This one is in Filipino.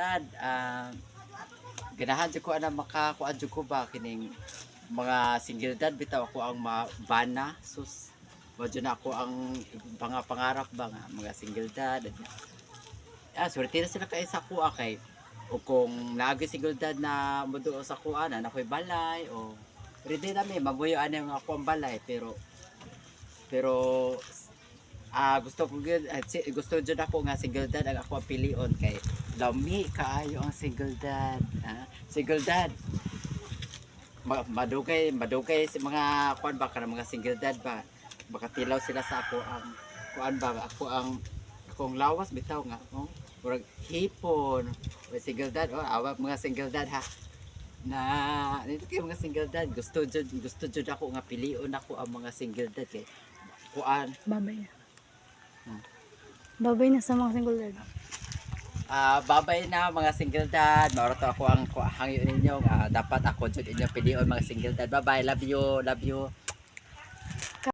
dad, ganahan jud ko ana makakuan jud ko ba kining mga single dad bitaw ako ang bana sus mo jud na ako ang mga pangarap ba nga mga single dad. Swerte na sila kay sa kuha kay o kung naagi single dad na muduo sa kuha na nakoy balay o ready na mi mabuyo ani nga ako ang balay pero gusto ko gyud gusto jud ako nga single dad ang ako ang pilion kay lami kaayo ang single dad. Single dad madugay sa mga kuan ba kana mga single dad ba makatilaw sila sa ako ang kuan ba akong lawas bitaw nga murag hipon o single dad awa mga single dad ha na nito kay mga single dad gusto jud ako nga pilion ako ang mga single dad kay kuan Babay na. Babay na sa mga single dad. babay na mga single dad mauro to ako ang hangyo ninyo dapat ako jud inyo pilion mga single dad bye bye love you